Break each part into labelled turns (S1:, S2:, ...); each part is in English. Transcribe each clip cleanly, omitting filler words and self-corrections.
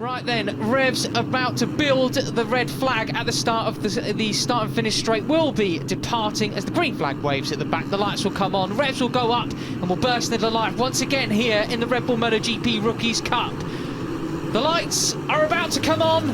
S1: Right then, Revs about to build the red flag at the start of the start and finish straight will be departing as the green flag waves at the back. The lights will come on, Revs will go up and will burst into life once again here in the Red Bull MotoGP Rookies Cup. The lights are about to come on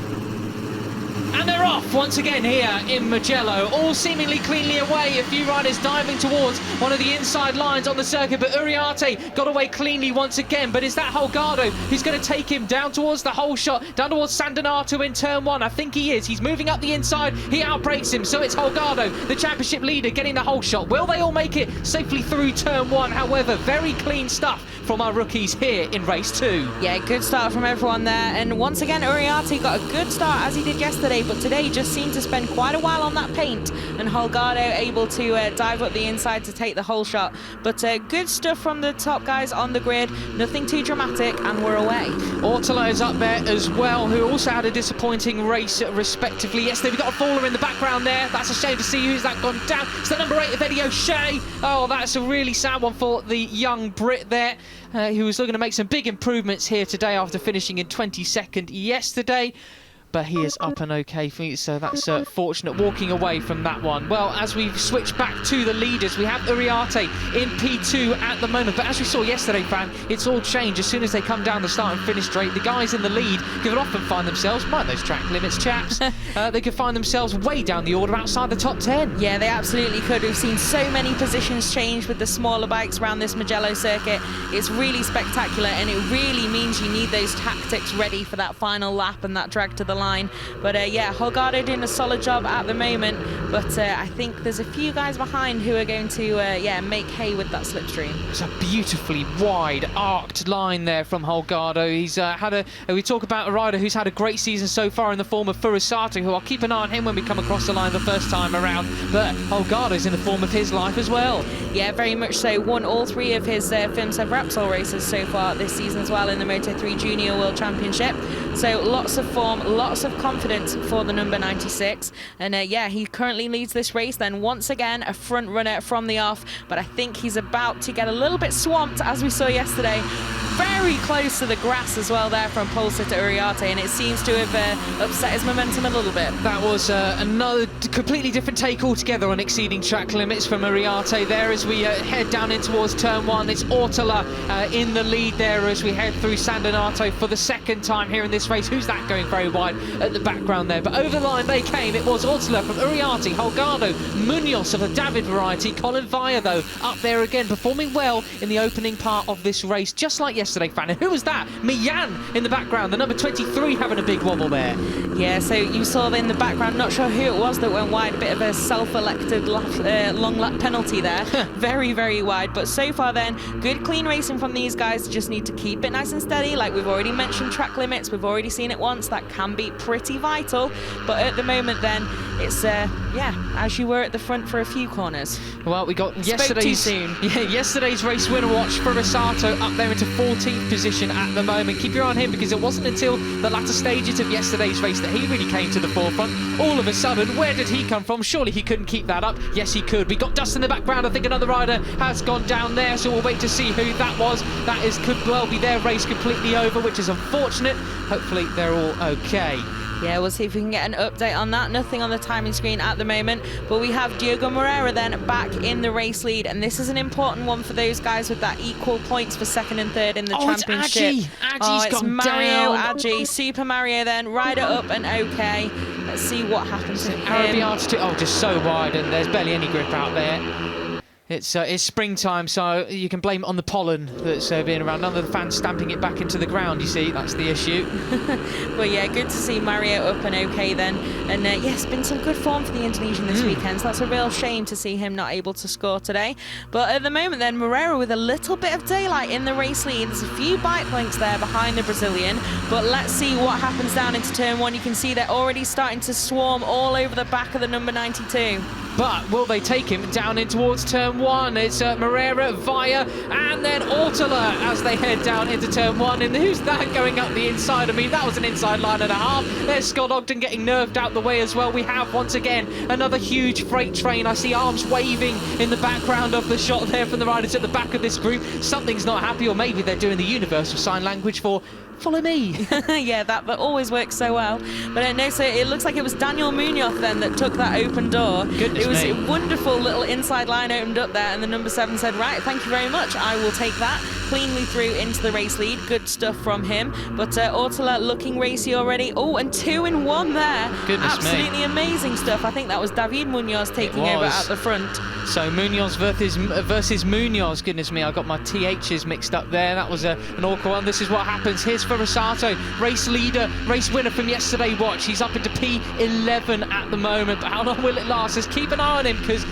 S1: and they're off once again here in Mugello, all seemingly cleanly away. A few riders diving towards one of the inside lines on the circuit, but Uriarte got away cleanly once again. But is that Holgado who's going to take him down towards the whole shot, down towards San Donato in turn one? I think he is. He's moving up the inside. He outbreaks him, so it's Holgado, the championship leader, getting the whole shot. Will they all make it safely through turn one? However, very clean stuff from our rookies here in race 2.
S2: Yeah, good start from everyone there. And once again, Uriarte got a good start as he did yesterday, but today he just seemed to spend quite a while on that paint, and Holgado able to dive up the inside to take the whole shot. But good stuff from the top guys on the grid, nothing too dramatic, and we're away.
S1: Ortola is up there as well, who also had a disappointing race respectively yesterday. We've got a faller in the background there. That's a shame to see. Who's that gone down? It's the number 8 of Eddie O'Shea. Oh, that's a really sad one for the young Brit there, who was looking to make some big improvements here today after finishing in 22nd yesterday. But he is up and okay, so that's fortunate walking away from that one. Well, as we switch back to the leaders, we have Uriarte in P2 at the moment. But as we saw yesterday, Fran, it's all changed. As soon as they come down the start and finish straight, the guys in the lead could often find themselves, mind those track limits, chaps, they could find themselves way down the order outside the top 10.
S2: Yeah, they absolutely could. We've seen so many positions change with the smaller bikes around this Mugello circuit. It's really spectacular, and it really means you need those tactics ready for that final lap and that drag to the line. But yeah, Holgado doing a solid job at the moment, but I think there's a few guys behind who are going to yeah, make hay with that slipstream.
S1: It's a beautifully wide arced line there from Holgado. He's we talk about a rider who's had a great season so far in the form of Furusato, who I'll keep an eye on him when we come across the line the first time around, but Holgado's in the form of his life as well.
S2: Yeah, very much so. Won all 3 of his FIMSA Repsol races so far this season as well in the Moto3 Junior World Championship. So lots of form, lots of confidence for the number 96. And yeah, he currently leads this race. Then once again, a front runner from the off. But I think he's about to get a little bit swamped, as we saw yesterday. Very close to the grass as well there from pole sitter Uriarte, and it seems to have upset his momentum a little bit.
S1: That was another completely different take altogether on exceeding track limits from Uriarte there as we head down in towards turn 1. It's Ortola in the lead there as we head through San Donato for the second time here in this race. Who's that going very wide at the background there? But over the line they came. It was Ortola from Uriarte, Holgado, Munoz of the David variety, Colin Vaya though up there again, performing well in the opening part of this race, just like yesterday, Fran. And who was that? Mian in the background, the number 23 having a big wobble there.
S2: Yeah, so you saw in the background, not sure who it was that went wide, a bit of a self-elected long lap penalty there. Very, very wide. But so far then, good clean racing from these guys. Just need to keep it nice and steady. Like we've already mentioned track limits, we've already seen it once. That can be pretty vital. But at the moment then, it's, yeah, as you were at the front for a few corners.
S1: Well, we got yesterday's race winner watch for Furusato up there into 14th position at the moment. Keep your eye on him because it wasn't until the latter stages of yesterday's race that he really came to the forefront. All of a sudden, where did he come from? Surely he couldn't keep that up. Yes, he could. We got dust in the background. I think another rider has gone down there, so we'll wait to see who that was. That could well be their race completely over, which is unfortunate. Hopefully they're all okay.
S2: Yeah, we'll see if we can get an update on that. Nothing on the timing screen at the moment, but we have Diogo Moreira then back in the race lead, and this is an important one for those guys with that equal points for second and third in the championship.
S1: It's
S2: Mario Aggi, Super Mario then, rider up and okay. Let's see what happens to him.
S1: Oh, just so wide, and there's barely any grip out there. It's springtime, so you can blame it on the pollen that's being around. None of the fans stamping it back into the ground, you see. That's the issue.
S2: Well, yeah, good to see Mario up and okay then. And yeah, it's been some good form for the Indonesian this weekend, so that's a real shame to see him not able to score today. But at the moment then, Moreira with a little bit of daylight in the race lead. There's a few bike lengths there behind the Brazilian, but let's see what happens down into turn 1. You can see they're already starting to swarm all over the back of the number 92.
S1: but will they take him down in towards turn 1? It's Moreira, Via, and then Ortala as they head down into turn 1. And who's that going up the inside? I mean, that was an inside line and a half. There's Scott Ogden getting nerved out the way as well. We have, once again, another huge freight train. I see arms waving in the background of the shot there from the riders at the back of this group. Something's not happy, or maybe they're doing the universal sign language for follow me.
S2: Yeah, that always works so well. But no, so it looks like it was Daniel Munoz then that took that open door.
S1: Goodness
S2: it was
S1: me.
S2: a wonderful little inside line opened up there, and the number 7 said, right, thank you very much, I will take that. Cleanly through into the race lead. Good stuff from him. But Ortala looking racy already. Oh, and 2 in 1 there.
S1: Goodness
S2: Absolutely
S1: me.
S2: Amazing stuff. I think that was David Munoz taking over at the front.
S1: So Munoz versus Munoz. Goodness me, I got my THs mixed up there. That was an awkward one. This is what happens. Here's Ferrosato, race leader, race winner from yesterday. Watch, he's up into P11 at the moment. But how long will it last? Just keep an eye on him because,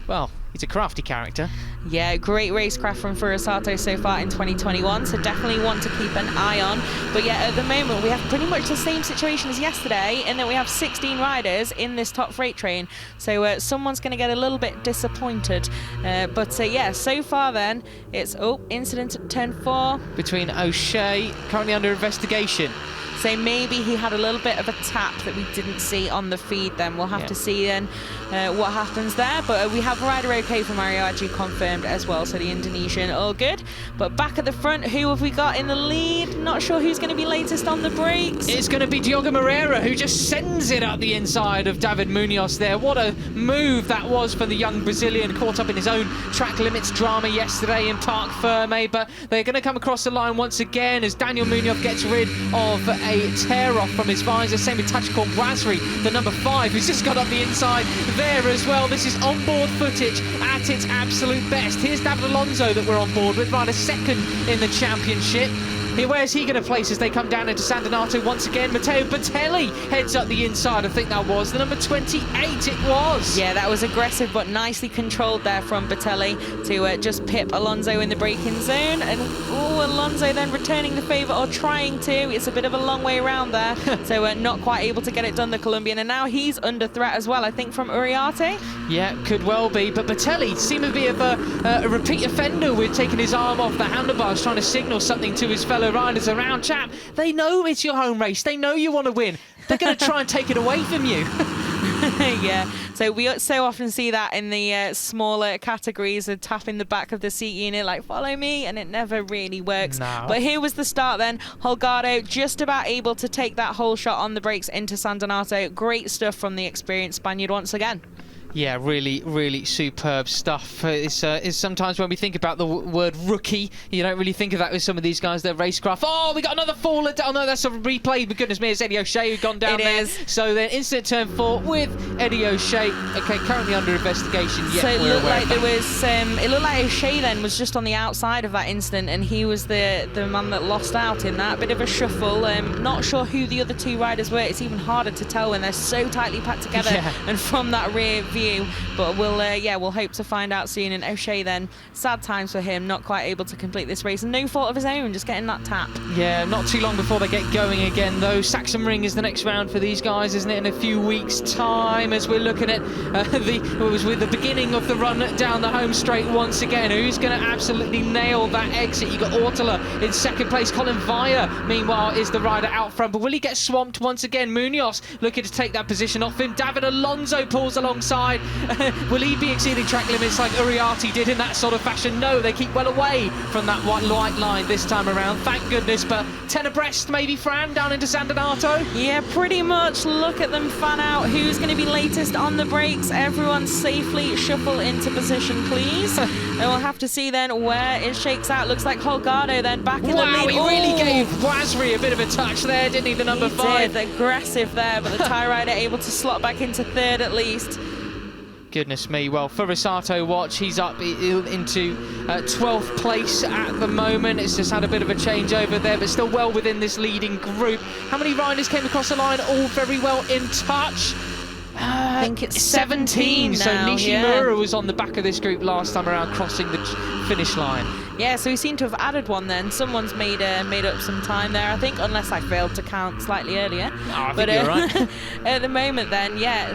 S1: well, he's a crafty character.
S2: Yeah, great racecraft from Ferrosato so far in 2021, so definitely want to keep an eye on. But yeah, at the moment we have pretty much the same situation as yesterday in that we have 16 riders in this top freight train, so someone's going to get a little bit disappointed. But yeah, so far then it's incident at turn 4
S1: between O'Shea, currently under investigation.
S2: So maybe he had a little bit of a tap that we didn't see on the feed then. We'll have to see then what happens there. But we have rider okay for Mario Adju confirmed as well. So the Indonesian, all good. But back at the front, who have we got in the lead? Not sure who's going to be latest on the brakes.
S1: It's going to be Diogo Moreira, who just sends it up the inside of David Munoz there. What a move that was for the young Brazilian, caught up in his own track limits drama yesterday in Parc Ferme. But they're going to come across the line once again as Daniel Munoz gets rid of a tear-off from his visor. Same with Tachikon Guazri, the number 5, who's just got up the inside there as well. This is onboard footage at its absolute best. Here's David Alonso that we're on board with, rider second in the championship. Where's he going to place as they come down into San Donato once again? Matteo Batelli heads up the inside. I think that was the number 28. It was.
S2: Yeah, that was aggressive but nicely controlled there from Batelli to just pip Alonso in the braking zone. And Alonso then returning the favour, or trying to. It's a bit of a long way around there. So not quite able to get it done, the Colombian. And now he's under threat as well, I think, from Uriarte.
S1: Yeah, could well be. But Batelli seemed to be a repeat offender with taking his arm off the handlebars, trying to signal something to his fellow riders around. Chap, they know it's your home race. They know you want to win. They're going to try and take it away from you.
S2: Yeah, so we so often see that in the smaller categories of tapping the back of the seat unit like follow me, and it never really works.
S1: No.
S2: But here was the start then. Holgado just about able to take that whole shot on the brakes into San Donato. Great stuff from the experienced Spaniard once again.
S1: Yeah, really, really superb stuff. It's sometimes when we think about the word rookie, you don't really think of that with some of these guys. They're racecraft. Oh, we got another fall. Oh no, that's a replay. But goodness me, it's Eddie O'Shea who's gone down there. So then incident turn 4 with Eddie O'Shea. Okay, currently under investigation.
S2: So it looked like there was. It looked like O'Shea then was just on the outside of that incident, and he was the man that lost out in that bit of a shuffle. Not sure who the other 2 riders were. It's even harder to tell when they're so tightly packed together and from that rear view. But we'll hope to find out soon. And O'Shea then, sad times for him, not quite able to complete this race, and no fault of his own, just getting that tap. Yeah, not too long before they get going again though. Saxon Ring is the next round for these guys, isn't it, in a few weeks time, as we're looking at the beginning of the run down the home straight once again. Who's going to absolutely nail that exit? You got Ortala in second place. Colin Via meanwhile is the rider out front, but will he get swamped once again? Munoz looking to take that position off him. David Alonso pulls alongside. Will he be exceeding track limits like Uriarte did in that sort of fashion? No, they keep well away from that white line this time around, thank goodness. But 10 abreast maybe, Fran, down into San Donato? Yeah, pretty much. Look at them fan out. Who's going to be latest on the brakes? Everyone safely shuffle into position, please. And we'll have to see then where it shakes out. Looks like Holgado then back in the lead. He really gave Guazri a bit of a touch there, didn't he, the number 5? Did. Aggressive there, but the tie rider able to slot back into 3rd at least. Goodness me. Well, Ferrosato, watch, he's up into 12th place at the moment. It's just had a bit of a change over there, but still well within this leading group. How many riders came across the line? All very well in touch. I think it's 17 now. So Nishimura was on the back of this group last time around, crossing the finish line. Yeah, so we seem to have added one then. Someone's made up some time there, I think, unless I failed to count slightly earlier.
S1: Oh, I think you're right.
S2: At the moment then, yeah,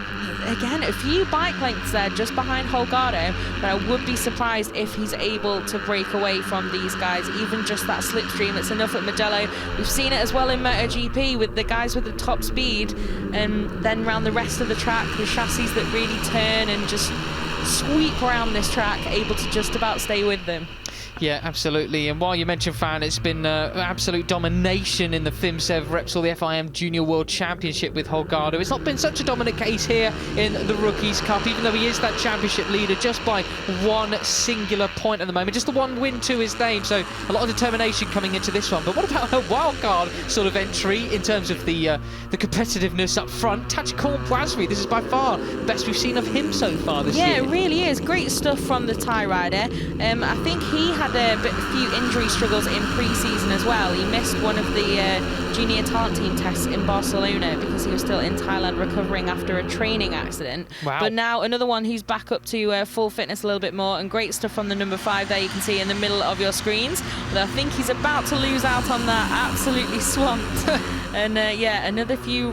S2: again, a few bike lengths there just behind Holgado, but I would be surprised if he's able to break away from these guys, even just that slipstream. It's enough at Mugello. We've seen it as well in MotoGP with the guys with the top speed, and then around the rest of the track, the chassis that really turn and just sweep around this track, able to just about stay with them.
S1: Yeah, absolutely. And while you mentioned Fran, it's been absolute domination in the FIMSEV Repsol, the FIM Junior World Championship with Holgado. It's not been such a dominant case here in the Rookies Cup, even though he is that championship leader just by one singular point at the moment. Just the one win to his name, so a lot of determination coming into this one. But what about a wildcard sort of entry in terms of the competitiveness up front? Tachikon Boisri, this is by far the best we've seen of him so far this year.
S2: Yeah, it really is. Great stuff from the Thai rider. I think he had a few injury struggles in pre-season as well. He missed one of the junior talent team tests in Barcelona because he was still in Thailand recovering after a training accident.
S1: Wow.
S2: But now another one who's back up to full fitness a little bit more, and great stuff from the number 5 there, you can see in the middle of your screens. But I think he's about to lose out on that, absolutely swamped. And yeah, another few,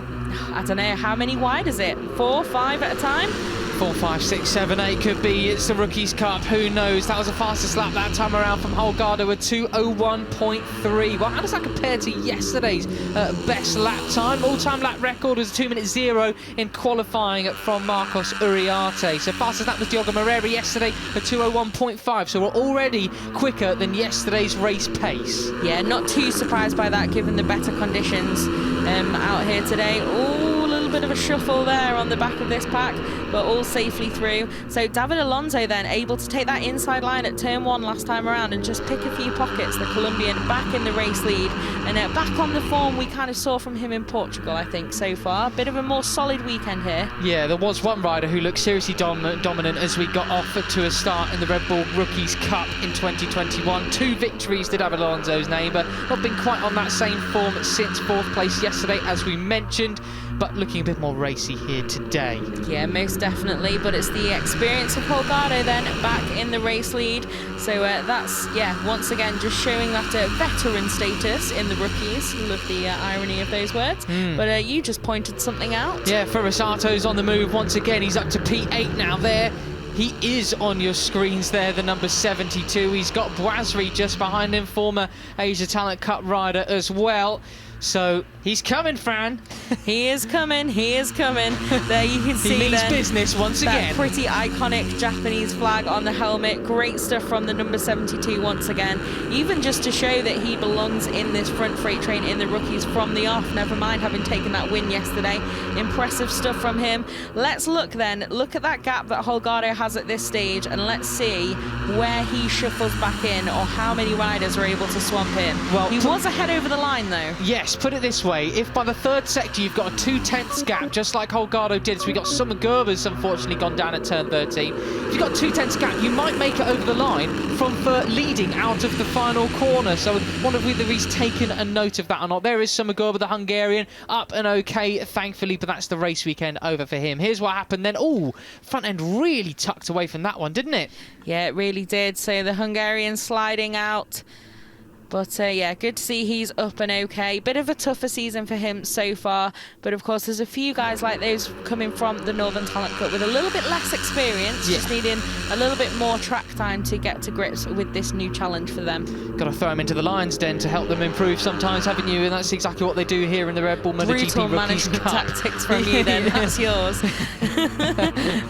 S2: I don't know, how many wide is it? 4, 5 at a time?
S1: 4, 5, 6, 7, 8 could be. It's the Rookies Cup. Who knows? That was the fastest lap that time around from Holgado at 2:01.3. Well, how does that compare to yesterday's best lap time? All-time lap record was 2:0 in qualifying from Marcos Uriarte. So fastest lap was Diogo Moreira yesterday at 2:01.5. So we're already quicker than yesterday's race pace.
S2: Yeah, not too surprised by that given the better conditions out here today. Ooh, a little bit of a shuffle there on the back of this pack, but all safely through. So David Alonso then able to take that inside line at turn 1 last time around and just pick a few pockets. The Colombian back in the race lead and back on the form we kind of saw from him in Portugal, I think, so far. A bit of a more solid weekend here.
S1: Yeah, there was one rider who looked seriously dominant as we got off to a start in the Red Bull Rookies Cup in 2021. 2 victories to David Alonso's name, but not been quite on that same form since 4th place yesterday, as we mentioned, but looking a bit more racy here today.
S2: Yeah, most definitely, but it's the experience of Holgado then back in the race lead. So that's, yeah, once again just showing that veteran status in the rookies. Love the irony of those words. But you just pointed something out.
S1: Yeah, Ferrosato's on the move once again. He's up to P8 now there. He is on your screens there, the number 72. He's got Boisri just behind him, former Asia Talent Cup rider as well. So he's coming, Fran.
S2: He is coming. He is coming. There you can see
S1: he means
S2: then
S1: business once
S2: that
S1: again.
S2: Pretty iconic Japanese flag on the helmet. Great stuff from the number 72 once again. Even just to show that he belongs in this front freight train in the rookies from the off. Never mind having taken that win yesterday. Impressive stuff from him. Let's look then. Look at that gap that Holgado has at this stage, and let's see where he shuffles back in or how many riders are able to swamp him. Well, he was ahead over the line though.
S1: Yes, put it this way, if by the 3rd sector you've got a 2/10 gap, just like Holgado did, so we got Summer Gerber's unfortunately gone down at turn 13. If you've got a 2/10 gap, you might make it over the line from leading out of the final corner. So I wonder whether he's taken a note of that or not. There is Summer Gerber, the Hungarian, up and okay, thankfully, but that's the race weekend over for him. Here's what happened then. Oh, front end really tucked away from that one, didn't it?
S2: Yeah, it really did. So the Hungarian sliding out. But yeah, good to see he's up and okay. Bit of a tougher season for him so far. But of course, there's a few guys like those coming from the Northern Talent Cup with a little bit less experience, just needing a little bit more track time to get to grips with this new challenge for them.
S1: Got to throw them into the Lions Den to help them improve sometimes, haven't you? And that's exactly what they do here in the Red Bull MotoGP Rookies Cup.
S2: Tactics from you then, that's yours.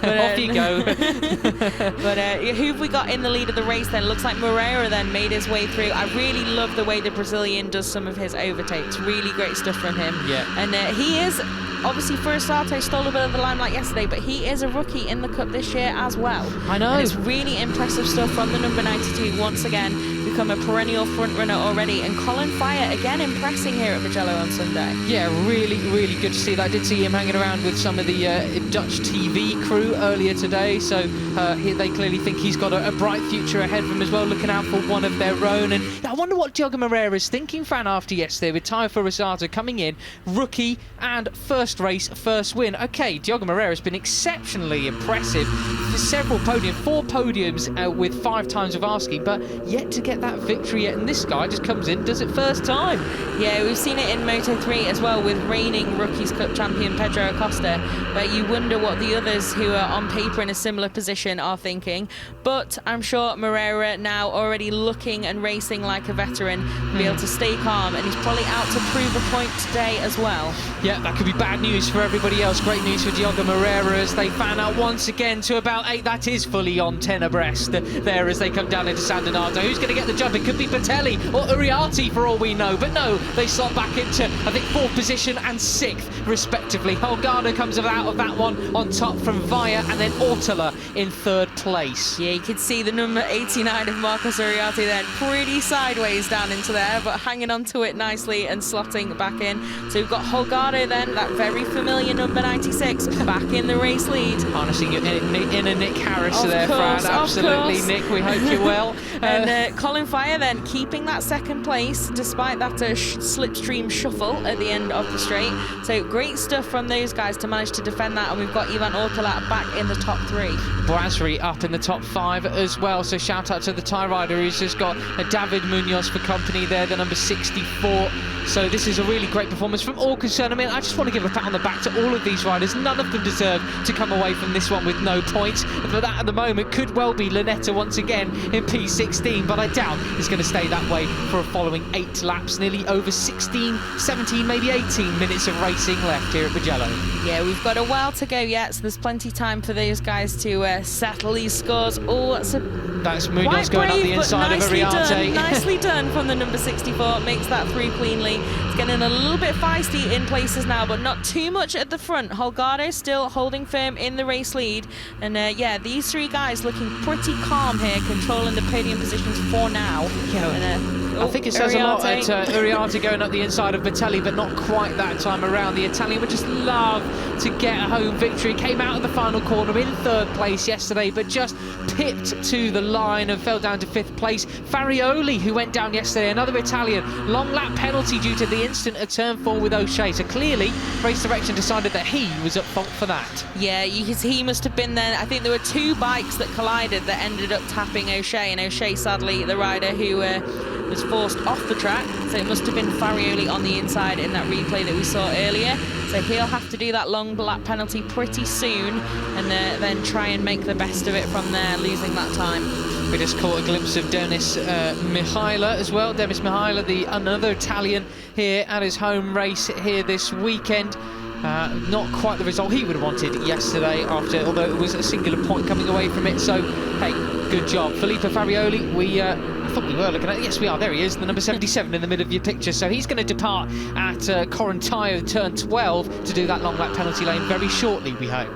S1: But, off you go.
S2: But who have we got in the lead of the race then? Looks like Moreira then made his way through. I really love the way the Brazilian does some of his overtakes. Really great stuff from him.
S1: Yeah.
S2: And he is, obviously, Ferrossato stole a bit of the limelight yesterday, but he is a rookie in the Cup this year as well.
S1: I know.
S2: And it's really impressive stuff from the number 92 once again. Become a perennial front runner already. And Colin Fire again impressing here at Mugello on Sunday.
S1: Yeah, really, really good to see that. I did see him hanging around with some of the Dutch TV crew earlier today, so they clearly think he's got a bright future ahead of him as well, looking out for one of their own. And I wonder what Diogo Moreira is thinking, Fran, after yesterday with Taio Ferrossato coming in, rookie and first first race, first win. Okay, Diogo Moreira's been exceptionally impressive for several podiums, 4 podiums with 5 times of asking, but yet to get that victory yet. And this guy just comes in, does it first time.
S2: Yeah, we've seen it in Moto3 as well with reigning Rookies Cup champion Pedro Acosta, where you wonder what the others who are on paper in a similar position are thinking. But I'm sure Moreira, now already looking and racing like a veteran, will be able to stay calm, and he's probably out to prove a point today as well.
S1: Yeah, that could be bad news for everybody else. Great news for Diogo Moreira as they fan out once again to about 8. That is fully on 10 abreast there as they come down into San Donato. Who's going to get the jump? It could be Bertelli or Uriarte for all we know. But no, they slot back into, I think, 4th position and 6th, respectively. Holgado comes out of that one on top from Via, and then Ortela in 3rd place.
S2: Yeah, you could see the number 89 of Marcos Uriarte then pretty sideways down into there, but hanging onto it nicely and slotting back in. So we've got Holgado then, that very familiar number 96, back in the race lead.
S1: Harnessing your inner Nick Harris there,
S2: course,
S1: Fran. Absolutely, Nick, we hope you're well.
S2: And Colin Fire then keeping that 2nd place despite that slipstream shuffle at the end of the straight. So great stuff from those guys to manage to defend that, and we've got Ivan Ortela back in the top 3.
S1: Brasserie up in the top 5 as well, so shout out to the tie rider who's just got a David Munoz for company there, the number 64. So this is a really great performance from all concerned. I mean, I just want to give a pat on the back to all of these riders. None of them deserve to come away from this one with no points, but that at the moment could well be Lunetta once again in P16, but I doubt it's going to stay that way for a following 8 laps, nearly over 16, 17, maybe 18 minutes of racing left here at Mugello.
S2: Yeah, we've got a while to go yet, so there's plenty of time for those guys to settle these scores. Oh,
S1: that's Munoz going up the inside of Uriarte.
S2: Nicely done from the number 64, makes that through cleanly. It's getting a little bit feisty in places now, but not too much at the front. Holgado still holding firm in the race lead, and yeah, these 3 guys looking pretty calm here, controlling the podium positions for now.
S1: Yeah,
S2: and,
S1: I think it says a lot at Uriarte going up the inside of Bertelli, but not quite that time around. The Italian would just love to get a home victory. Came out of the final corner in 3rd place yesterday, but just pipped to the line and fell down to 5th place. Farioli, who went down yesterday, another Italian. Long lap penalty due to the incident at turn 4 with O'Shea. So clearly, race direction decided that he was at fault for that.
S2: Yeah, you can see he must have been there. I think there were 2 bikes that collided that ended up tapping O'Shea, and O'Shea, sadly, the rider who was forced off the track, so it must have been Farioli on the inside in that replay that we saw earlier. So he'll have to do that long lap penalty pretty soon, and then try and make the best of it from there, losing that time.
S1: We just caught a glimpse of Denis Mihaila as well. Denis Mihaila, another Italian here at his home race here this weekend. Not quite the result he would have wanted yesterday, although it was a singular point coming away from it. So, hey, good job. Filippo Farioli, I thought we were looking at, yes we are, there he is, the number 77 in the middle of your picture. So he's going to depart at Corontaio, turn 12, to do that long lap penalty lane very shortly, we hope.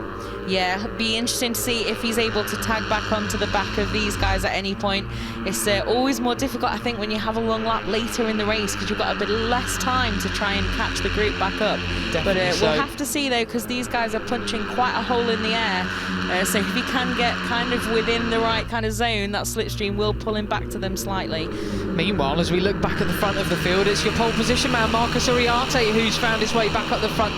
S2: Yeah, be interesting to see if he's able to tag back onto the back of these guys at any point. It's always more difficult, I think, when you have a long lap later in the race, because you've got a bit less time to try and catch the group back up.
S1: Definitely.
S2: But we'll have to see, though, because these guys are punching quite a hole in the air. So if he can get kind of within the right kind of zone, that slipstream will pull him back to them slightly.
S1: Meanwhile, as we look back at the front of the field, it's your pole position man, Marcos Uriarte, who's found his way back up the front.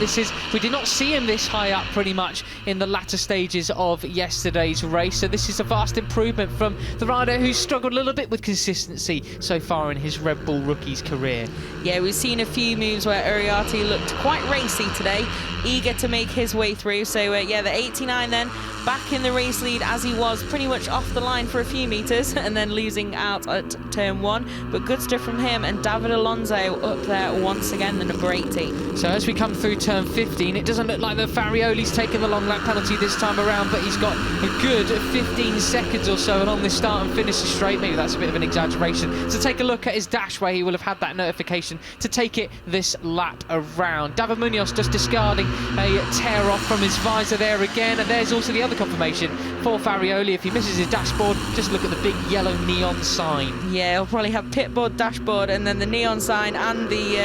S1: We did not see him this high up pretty much in the latter stages of yesterday's race, so this is a vast improvement from the rider who's struggled a little bit with consistency so far in his Red Bull Rookies career.
S2: Yeah, we've seen a few moves where Uriarte looked quite racy today, eager to make his way through. So yeah, the 89 then back in the race lead as he was, pretty much off the line for a few meters and then losing out at turn 1. But good stuff from him, and David Alonso up there once again, the number 80.
S1: So as we come through turn 15, it doesn't look like the Farioli's taken the long lap penalty this time around, but he's got a good 15 seconds or so along this start and finish straight. Maybe that's a bit of an exaggeration. So take a look at his dash where he will have had that notification to take it this lap around. David Munoz just discarding a tear off from his visor there again, and there's also the other confirmation for Farioli. If he misses his dashboard, just look at the big yellow neon sign.
S2: Yeah, he'll probably have pitboard, dashboard, and then the neon sign and the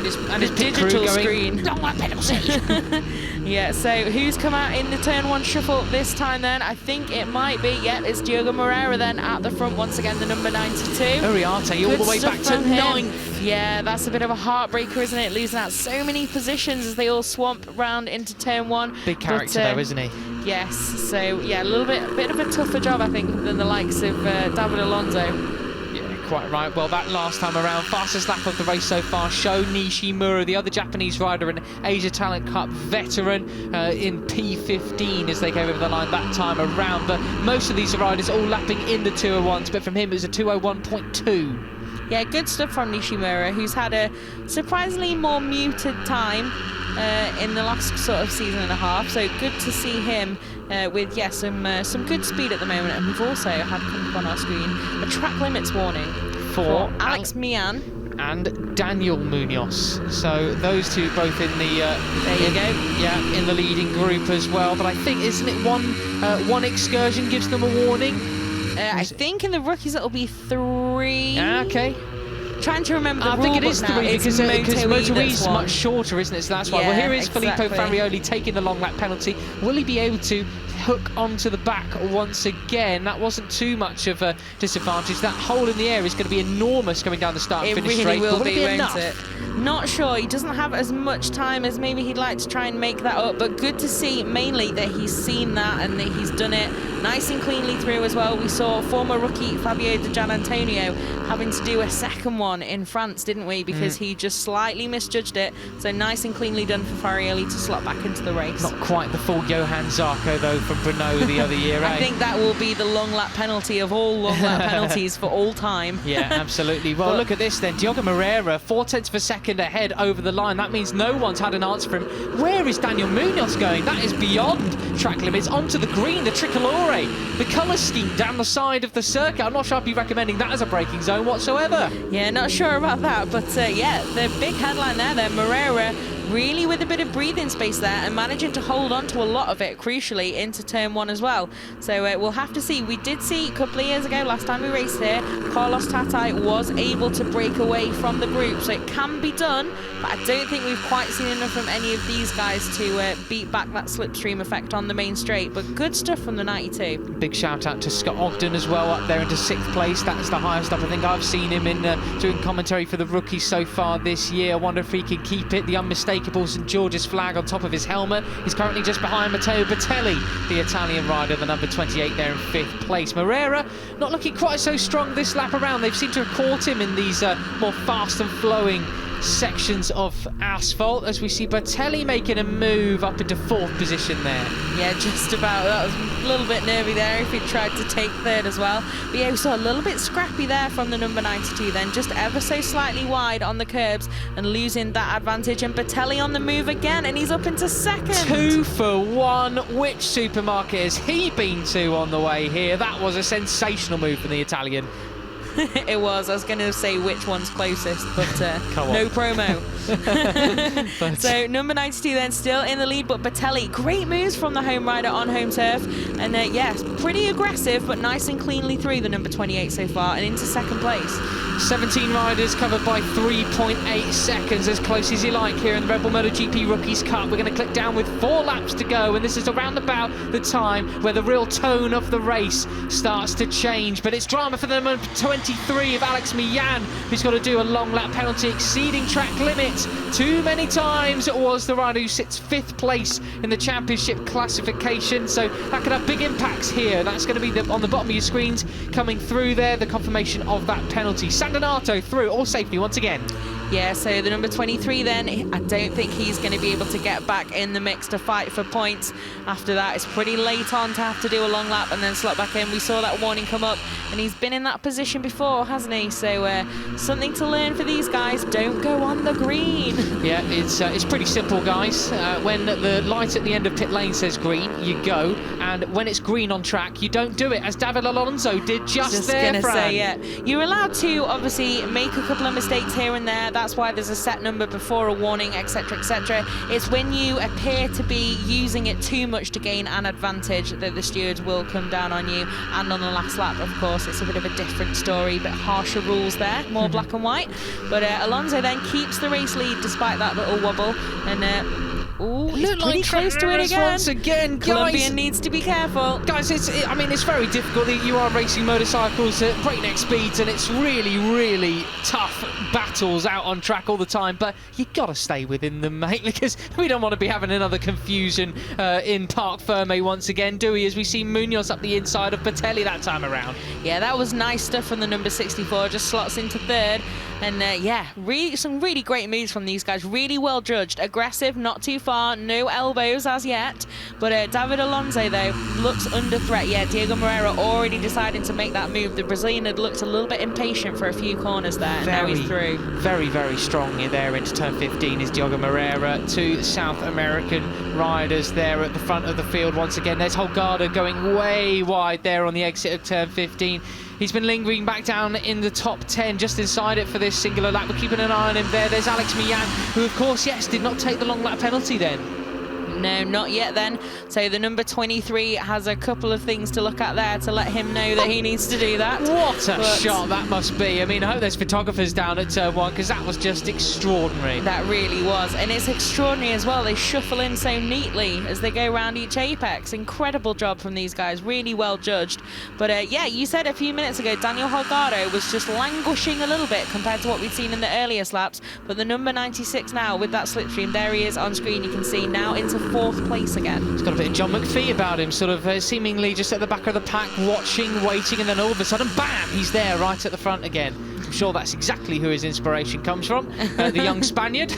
S1: his
S2: digital
S1: going,
S2: screen.
S1: long lap penalty.
S2: Yeah, so who's come out in the turn one shuffle this time then. I think it might be, it's Diogo Moreira then at the front once again, the number 92.
S1: Uriarte all the way back to 9th.
S2: Yeah, that's a bit of a heartbreaker, isn't it? Losing out so many positions as they all swamp round into turn one.
S1: Big character though, isn't he?
S2: Yes, so yeah, a bit of a tougher job, I think, than the likes of David Alonso.
S1: Quite right. Well, that last time around, fastest lap of the race so far, Sho Nishimura, the other Japanese rider and Asia Talent Cup veteran, in P15 as they came over the line that time around. But most of these riders all lapping in the 201s, but from him it was a 201.2.
S2: Yeah, good stuff from Nishimura, who's had a surprisingly more muted time in the last sort of season and a half. So good to see him with some good speed at the moment. And we've also had come up on our screen a track limits warning for Alex Mian
S1: and Daniel Munoz. So those two both in the
S2: there you go.
S1: Yeah, in the leading group as well. But I think, isn't it one excursion gives them a warning?
S2: I think in the rookies it'll be 3.
S1: Okay.
S2: Trying to remember the rule book now.
S1: I think it is 3 because Moto E's much shorter, isn't it? So that's why.
S2: Yeah,
S1: well, here is
S2: exactly.
S1: Filippo Farioli taking the long lap penalty. Will he be able to hook onto the back once again? That wasn't too much of a disadvantage. That hole in the air is going to be enormous coming down the start and finish straight.
S2: Will
S1: but will it be
S2: won't
S1: enough?
S2: It? Not sure. He doesn't have as much time as maybe he'd like to try and make that up, but good to see mainly that he's seen that and that he's done it nice and cleanly through as well. We saw former rookie Fabio Di Gianantonio having to do a second one in France, didn't we? Because he just slightly misjudged it. So nice and cleanly done for Farioli to slot back into the race.
S1: Not quite the full Johan Zarco though from Burnout the other year.
S2: I think that will be the long lap penalty of all long lap penalties for all time.
S1: Yeah, absolutely. Well, look at this then. Diogo Moreira, 0.4 of a second ahead over the line. That means no one's had an answer for him. Where is Daniel Munoz going? That is beyond track limits. Onto the green, the tricolore, the colour scheme down the side of the circuit. I'm not sure I'd be recommending that as a braking zone whatsoever.
S2: Yeah, not sure about that. But yeah, the big headline there, Moreira really with a bit of breathing space there and managing to hold on to a lot of it, crucially, into turn one as well. So we'll have to see. We did see a couple of years ago, last time we raced here, Carlos Tatai was able to break away from the group. So it can be done, but I don't think we've quite seen enough from any of these guys to beat back that slipstream effect on the main straight. But good stuff from the 92.
S1: Big shout out to Scott Ogden as well, up there into 6th place. That is the highest up I think I've seen him in doing commentary for the rookies so far this year. I wonder if he can keep it. The unmistakable St George's flag on top of his helmet. He's currently just behind Matteo Bertelli, the Italian rider, the number 28 there in 5th place. Moreira not looking quite so strong this lap around. They've seemed to have caught him in these more fast and flowing sections of asphalt, as we see Bertelli making a move up into 4th position there.
S2: Yeah, just about. That was a little bit nervy there if he tried to take 3rd as well. But yeah, we saw a little bit scrappy there from the number 92 then, just ever so slightly wide on the curbs and losing that advantage. And Bertelli on the move again, and he's up into 2nd.
S1: 2 for 1. Which supermarket has he been to on the way here? That was a sensational move from the Italian.
S2: It was. I was going to say which one's closest, but no promo. So number 92 then still in the lead, but Bertelli, great moves from the home rider on home turf. And yes, pretty aggressive, but nice and cleanly through the number 28 so far and into 2nd place.
S1: 17 riders covered by 3.8 seconds, as close as you like here in the Red Bull MotoGP Rookies Cup. We're going to click down with 4 laps to go, and this is around about the time where the real tone of the race starts to change. But it's drama for the number 23 of Alex Mian, who's got to do a long lap penalty exceeding track limits too many times. It was the rider who sits 5th place in the championship classification, so that could have big impacts here. That's going to be on the bottom of your screens coming through there, the confirmation of that penalty. Sandonato through, all safety once again.
S2: Yeah, so the number 23 then, I don't think he's going to be able to get back in the mix to fight for points. After that, it's pretty late on to have to do a long lap and then slot back in. We saw that warning come up, and he's been in that position before, hasn't he? So something to learn for these guys, don't go on the green.
S1: Yeah, it's pretty simple, guys. When the light at the end of pit lane says green, you go, and when it's green on track, you don't do it, as David Alonso did just there,
S2: gonna
S1: Fran.
S2: say, yeah. You're allowed to obviously make a couple of mistakes here and there. That's why there's a set number before a warning, etc, etc. It's when you appear to be using it too much to gain an advantage that the stewards will come down on you. And on the last lap, of course, it's a bit of a different story, but harsher rules there, more black and white. But Alonso then keeps the race lead despite that little wobble, and Ooh, he's
S1: Look
S2: pretty
S1: like
S2: close to it
S1: Travis
S2: again.
S1: once again, guys.
S2: Colombian needs to be careful.
S1: Guys, I mean, it's very difficult. You are racing motorcycles at breakneck speeds, and it's really, really tough battles out on track all the time. But you got to stay within them, mate, because we don't want to be having another confusion in Parc Ferme once again, do we? As we see Munoz up the inside of Patelli that time around.
S2: Yeah, that was nice stuff from the number 64. Just slots into third. And yeah, some really great moves from these guys. Really well judged. Aggressive, not too far. No elbows as yet. But David Alonso, though, looks under threat. Yeah, Diego Moreira already deciding to make that move. The Brazilian had looked a little bit impatient for a few corners there. And now he's through.
S1: Very, very strong there into turn 15 is Diego Moreira. Two South American riders there at the front of the field once again. There's Holgado going way wide there on the exit of turn 15. He's been lingering back down in the top 10, just inside it for this singular lap. We're keeping an eye on him there. There's Alex Millan, who, of course, yes, did not take the long lap penalty then.
S2: No, not yet then. So the number 23 has a couple of things to look at there to let him know that he needs to do that.
S1: What a shot that must be. I mean, I hope there's photographers down at turn 1, because that was just extraordinary.
S2: That really was. And it's extraordinary as well. They shuffle in so neatly as they go around each apex. Incredible job from these guys. Really well judged. But yeah, you said a few minutes ago, Daniel Holgado was just languishing a little bit compared to what we'd seen in the earliest laps. But the number 96 now with that slipstream, there he is on screen. You can see now into 4th place again.
S1: He's got a bit of John McPhee about him, sort of seemingly just at the back of the pack, watching, waiting, and then all of a sudden, bam, he's there right at the front again. I'm sure that's exactly who his inspiration comes from, the young Spaniard.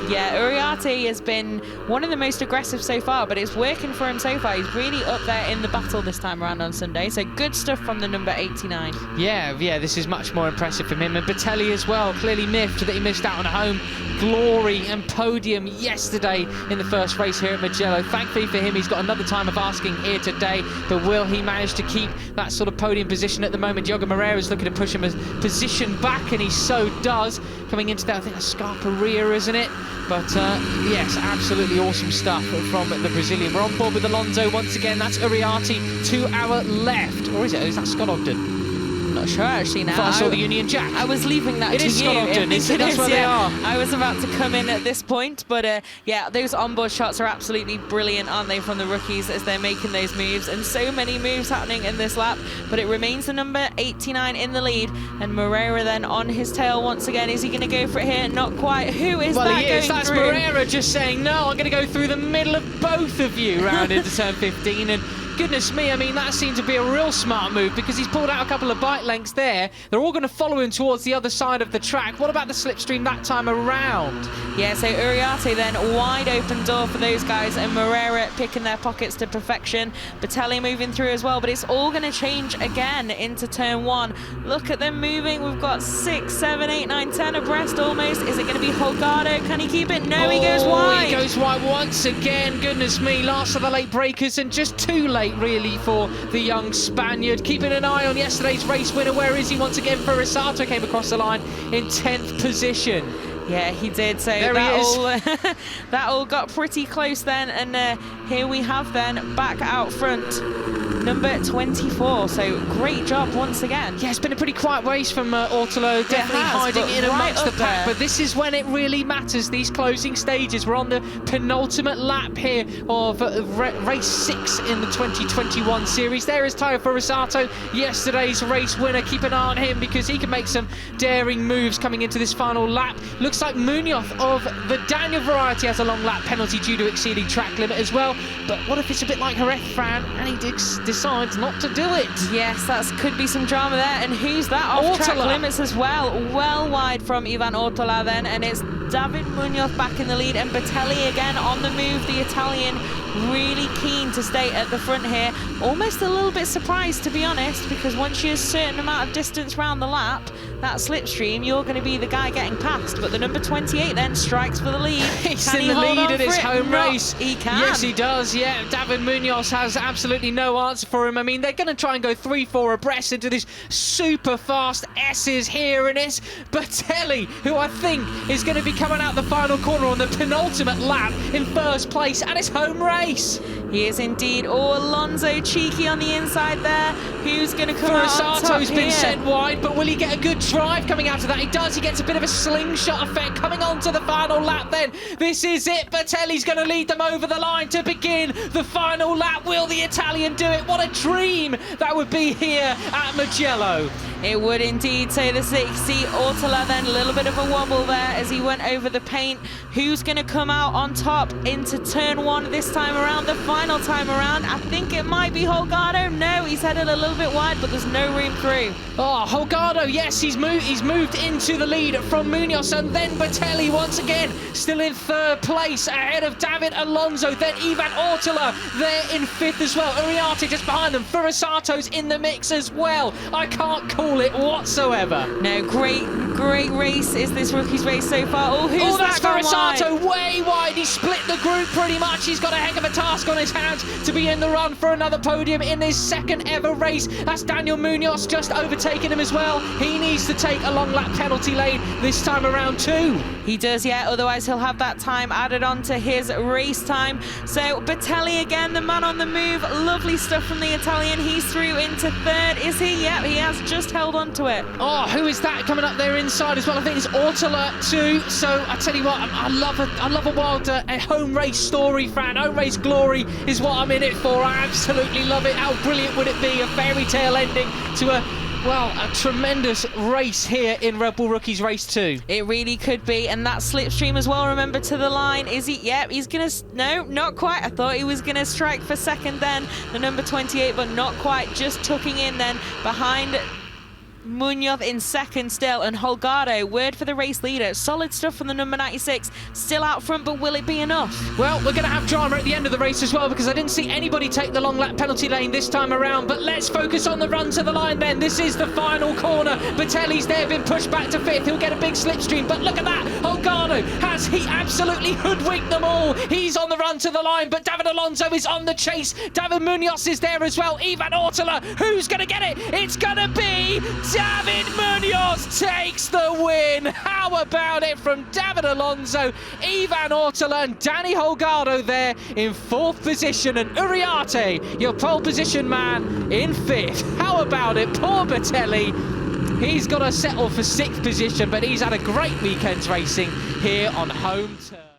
S2: Yeah, Uriarte has been one of the most aggressive so far, but it's working for him so far. He's really up there in the battle this time around on Sunday, so good stuff from the number 89.
S1: Yeah, this is much more impressive from him. And Patelli as well, clearly miffed that he missed out on a home glory and podium yesterday in the first race here at Mugello. Thankfully for him, he's got another time of asking here today, but will he manage to keep that sort of podium position at the moment? Diogo Moreira is looking to push him a position back, and he so does. Coming into that, I think that's Scarperia, isn't it? But yes, absolutely awesome stuff from the Brazilian. We're on board with Alonso once again. That's Uriarte to our left. Or is it? Is that Scott Ogden?
S2: I'm not sure actually now.
S1: I saw the Union Jack.
S2: I was leaving that
S1: to you. It is Scott Ogden. That's where they are.
S2: I was about to come in at this point, but yeah, those onboard shots are absolutely brilliant, aren't they, from the rookies as they're making those moves, and so many moves happening in this lap. But it remains the number 89 in the lead, and Moreira then on his tail once again. Is he going to go for it here? Not quite. Who is that
S1: he is. That's
S2: through?
S1: Moreira just saying, no, I'm going to go through the middle of both of you round into turn 15, and goodness me, I mean, that seemed to be a real smart move, because he's pulled out a couple of bike lengths there. They're all going to follow him towards the other side of the track. What about the slipstream that time around?
S2: Yeah, so Uriarte then, wide open door for those guys, and Moreira picking their pockets to perfection. Patelli moving through as well, but it's all going to change again into turn 1. Look at them moving. We've got 6, 7, 8, 9, 10 abreast almost. Is it going to be Holgado? Can he keep it? No, he goes wide.
S1: He goes wide once again. Goodness me, last of the late breakers, and just too late really for the young Spaniard. Keeping an eye on yesterday's race winner. Where is he once again? Furisato came across the line in 10th position.
S2: Yeah, he did. So that all got pretty close then, and here we have then back out front number 24. So great job once again.
S1: Yeah, it's been a pretty quiet race from Ortolo, definitely hiding in amongst the pack, but this is when it really matters, these closing stages. We're on the penultimate lap here of race 6 in the 2021 series. There is Taio Furisato, yesterday's race winner. Keep an eye on him, because he can make some daring moves coming into this final lap. Looks like Munoz of the Daniel variety has a long lap penalty due to exceeding track limit as well. But what if it's a bit like Jerez, Fran, and he decides not to do it?
S2: Yes, that could be some drama there. And who's that? Off track limits as well. Well wide from Ivan Ortola then, and it's David Munoz back in the lead, and Patelli again on the move. The Italian really keen to stay at the front here. Almost a little bit surprised, to be honest, because once you're a certain amount of distance round the lap, that slipstream, you're going to be the guy getting past. But the number 28 then strikes for the lead.
S1: He's in the lead at his home race.
S2: He can.
S1: Yes, he does. Yeah, David Munoz has absolutely no answer for him. I mean, they're going to try and go 3-4 abreast into this super fast S's here, and it's Patelli, who I think is going to be coming out the final corner on the penultimate lap in first place at his home race.
S2: He is indeed. Oh, Alonso cheeky on the inside there. Who's going to come out on top
S1: Furasato's been
S2: here?
S1: sent wide, but will he get a good drive coming out of that? He does. He gets a bit of a slingshot effect coming on to the final lap then. This is it. Bertelli's going to lead them over the line to begin the final lap. Will the Italian do it? What a dream that would be here at Mugello.
S2: It would indeed. So the 60 Ortola then, a little bit of a wobble there as he went over the paint. Who's going to come out on top into turn 1 this time around, the final time around? I think it might be Holgado. No, he's headed a little bit wide, but there's no room through.
S1: Oh, Holgado, yes, he's moved into the lead from Munoz, and then Bertelli once again still in 3rd place ahead of David Alonso. Then Ivan Ortola there in 5th as well. Uriarte just behind them. Furasato's in the mix as well. I can't call it whatsoever.
S2: No, great race is this rookie's race so far. Oh, who's
S1: that's
S2: that
S1: Furasato way wide. He split the group pretty much. He's got a heck of a task on his hands to be in the run for another podium in his 2nd ever race. That's Daniel Munoz just overtaking him as well. He needs to take a long lap penalty lane this time around too.
S2: He does, yeah, otherwise he'll have that time added on to his race time. So Bertelli again, the man on the move. Lovely stuff from the Italian. He's through into 3rd, is he? Yep, he has just held on to it.
S1: Oh, who is that coming up there inside as well? I think it's Ortola too. So I tell you what, I love a wild a home race story fan. Home race glory is what I'm in it for. I absolutely love it. How brilliant would it be? A fairy tale ending to a tremendous race here in Red Bull Rookies Race 2.
S2: It really could be, and that slipstream as well, remember, to the line. Is he? Yep, he's gonna, no, not quite. I thought he was gonna strike for 2nd then, the number 28, but not quite, just tucking in then behind Munoz in 2nd still, and Holgado, word for the race leader. Solid stuff from the number 96, still out front, but will it be enough?
S1: Well, we're going to have drama at the end of the race as well, because I didn't see anybody take the long lap penalty lane this time around. But let's focus on the run to the line then. This is the final corner. Bertelli's there, been pushed back to 5th. He'll get a big slipstream, but look at that. Holgado, has he absolutely hoodwinked them all? He's on the run to the line, but David Alonso is on the chase. David Munoz is there as well. Ivan Ortola, who's going to get it? It's going to be David Munoz takes the win. How about it from David Alonso, Ivan Ortola and Danny Holgado there in 4th position, and Uriarte, your pole position man, in 5th. How about it? Poor Bertelli. He's got to settle for 6th position, but he's had a great weekend's racing here on home turf.